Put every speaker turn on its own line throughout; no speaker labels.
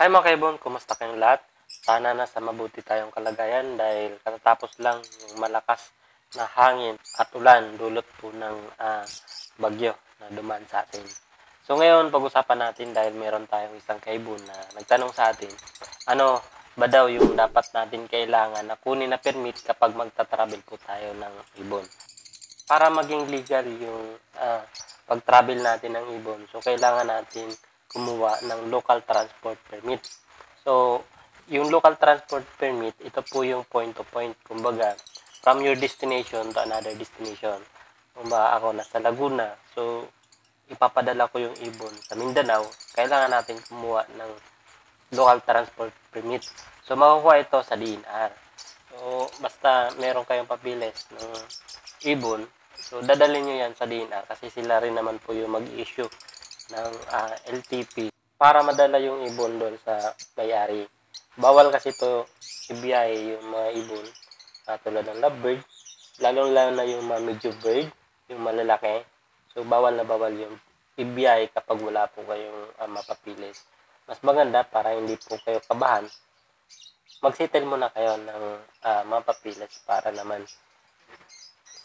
Hi mga kaibon, kumusta kayong lahat? Sana nasa mabuti tayong kalagayan dahil katatapos lang yung malakas na hangin at ulan dulot po ng bagyo na dumaan sa atin. So ngayon, pag-usapan natin dahil meron tayong isang kaibon na nagtanong sa atin, ano ba daw yung dapat natin kailangan na kunin na permit kapag magta-travel po tayo ng ibon? Para maging legal yung pag-travel natin ng ibon, so kailangan natin kumuha ng local transport permit. So, yung local transport permit, ito po yung point to point. Kumbaga, from your destination to another destination. Kumbaga, ako nasa Laguna. So, ipapadala ko yung ibon sa Mindanao. Kailangan natin kumuha ng local transport permit. So, makukuha ito sa DNR. So, basta meron kayong papilis ng ibon, so dadalhin nyo yan sa DNR kasi sila rin naman po yung mag-issue ng LTP para madala yung ibon doon sa may-ari. Bawal kasi to ibiyahe yung mga ibon tulad ng lovebird, lalong-lalo na yung mga medyo bird, yung malalaki. So, bawal na bawal yung ibiyahe kapag wala po kayong mapapilis. Mas maganda para hindi po kayo kabahan, mag-settle muna kayo ng mapapilis para naman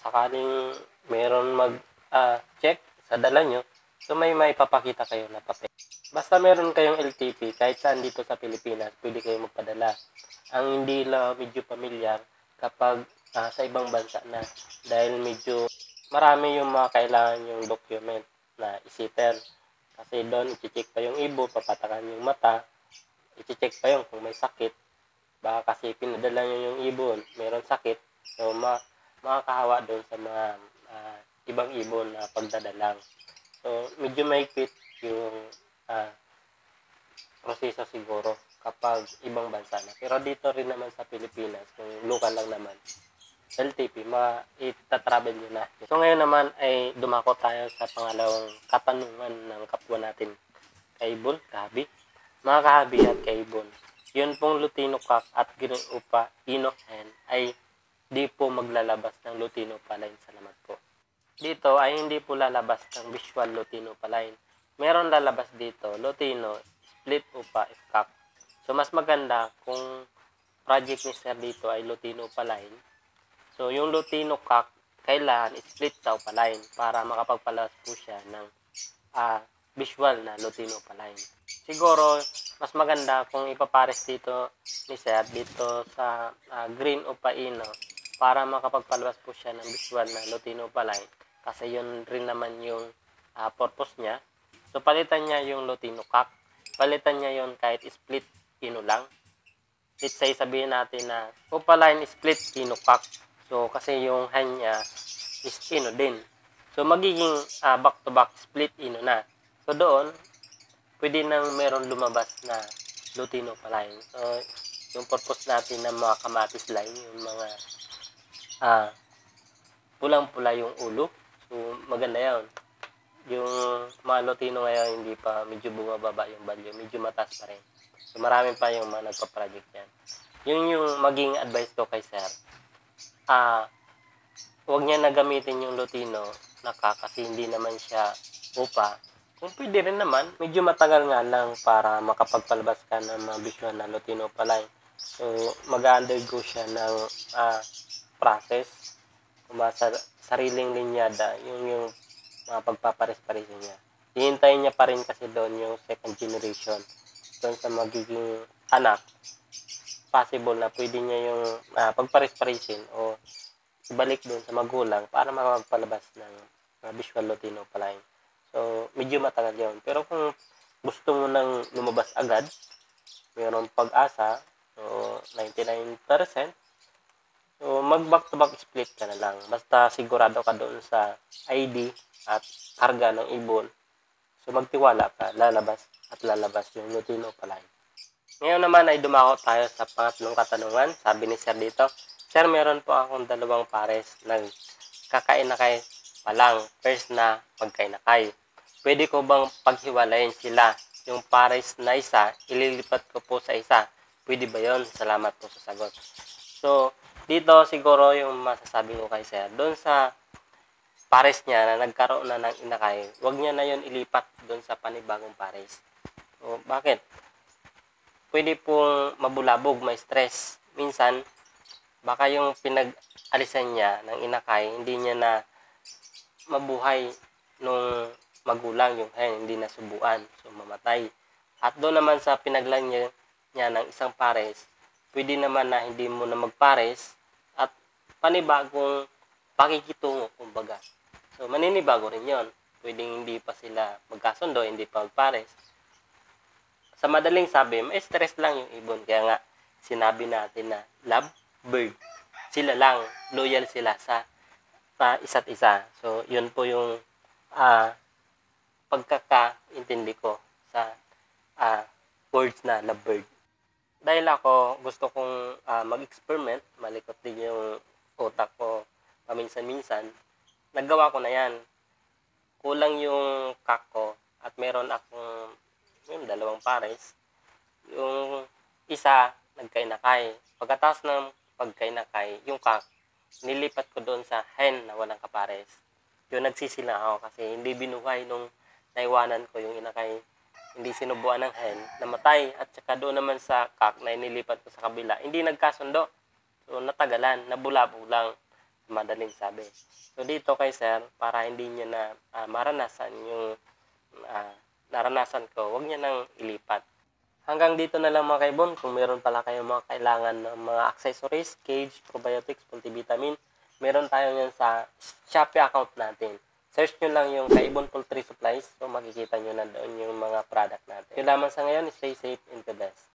sakaling meron mag-check sa dala nyo, so may papakita kayo na papel. Basta meron kayong LTP, kahit saan dito sa Pilipinas, pwede kayo magpadala. Ang hindi lang medyo pamilyar kapag sa ibang bansa na, dahil medyo marami yung mga kailangan yung document na isipin. Kasi doon, i-check pa yung ibo, papatakan yung mata, i-check pa yung kung may sakit. Baka kasi pinadala nyo yung ibon, meron sakit, so makakahawa doon sa mga ibang ibon na pagdadalang. So, medyo mahigpit yung proseso siguro kapag ibang bansa na. Pero dito rin naman sa Pilipinas, kung local lang naman, LTP, ita-travel nyo na. So, ngayon naman ay dumako tayo sa pangalawang katanungan ng kapwa natin, kaibon, kahabi. Mga kahabi at kaibon, yun pong Lutino cock at Green Upa Ino hen ay di po maglalabas ng Lutino Paline. Salamat po. Dito ay hindi po lalabas ng visual Lutino Paline. Meron lalabas dito, Lutino Split Upa Cock. So, mas maganda kung project ni Sir dito ay Lutino Paline. So, yung Lutino Cock, kailangan split sa Opaline para makapagpalabas po siya ng visual na Lutino Paline. Siguro, mas maganda kung ipapares dito ni Sir dito sa Green Upaino para makapagpalabas po siya ng visual na Lutino Paline kasi yun rin naman yung purpose niya. So, palitan niya yung Lutino Cock. Palitan niya yun kahit split ino lang. Let's say, sabihin natin na Opaline split ino cock. So, kasi yung hen niya is ino din. So, magiging back-to-back split ino na. So, doon, pwede nang meron lumabas na Lutino Paline. So, yung purpose natin ng mga kamatis line, yung mga pulang-pula yung ulo. So, maganda yun. Yung mga Lutino ngayon, hindi pa medyo bumababa yung value. Medyo mataas pa rin. So, marami pa yung mga nagpa-project yan. Yun yung maging advice ko kay Sir. Huwag niya na gamitin yung Lutino kasi hindi naman siya upa. Kung pwede rin naman, medyo matagal nga lang para makapagpalabas ka ng mga visual na Lutino Paline. So, mag-undergo siya ng process. Kung sa sariling linyada, yung mga pagpapares-paresin niya. Hihintayin niya pa rin kasi doon yung second generation. Doon sa magiging anak, possible na pwede niya yung pagpares-paresin o ibalik doon sa magulang para makapagpalabas ng visual Lutino Paline. So, medyo matagal yun. Pero kung gusto mo nang lumabas agad, mayroong pag-asa, so 99%, so mag-back-to-back split ka na lang. Basta sigurado ka doon sa ID at karga ng ibon. So, magtiwala ka, lalabas yung Lutino Paline. Ngayon naman ay dumako tayo sa pangatlong katanungan. Sabi ni Sir dito, Sir, meron po akong dalawang pares ng kakainakay pa lang, first na pagkainakay. Pwede ko bang paghiwalayin sila? Yung pares na isa, ililipat ko po sa isa. Pwede ba yon? Salamat po sa sagot. So, dito siguro yung masasabi ko kay Sir, doon sa pares niya na nagkaroon na ng inakay, wag niya na yon ilipat doon sa panibagong pares. So, bakit? pwede pong mabulabog, may stress. Minsan, baka yung pinag-alisan niya ng inakay, hindi niya na mabuhay nung magulang yung hen, hindi nasubuan. So, mamatay. At doon naman sa pinaglan niya ng isang pares, pwede naman na hindi mo na magpares at panibagong pakikitungo, kumbaga. So, maninibago rin yon. Pwedeng hindi pa sila magkasundo, hindi pa magpares. Sa madaling sabi, may stress lang yung ibon. Kaya nga, sinabi natin na love bird. Sila lang, loyal sila sa isa't isa. So, yun po yung pagkakaintindi ko sa words na love bird. Dahil ako, gusto kong mag-experiment, malikot din yung utak ko paminsan-minsan, naggawa ko na yan. Kulang yung kak ko at meron akong yung 2 pares. Yung isa, nagkainakay. Pagkatapos ng pagkainakay, yung kak, nilipat ko doon sa hen na walang kapares. Yung nagsisi lang ako kasi hindi binuhay nung naiwanan ko yung inakay. Hindi sinubuan ng hen, namatay. At saka doon naman sa kak na inilipat ko sa kabila, hindi nagkasundo. So natagalan, nabulabog lang, madaling sabi. So dito kay sir, para hindi niya na maranasan yung naranasan ko, wag niya nang ilipat. Hanggang dito na lang mga kaibon. Kung meron pala kayong mga kailangan ng mga accessories, cage, probiotics, multivitamin, meron tayo yan sa Shopee account natin. Search nyo lang yung Kaibon Poultry Supplies, so makikita nyo na doon yung mga product natin. Yun lamang sa ngayon, stay safe and the best.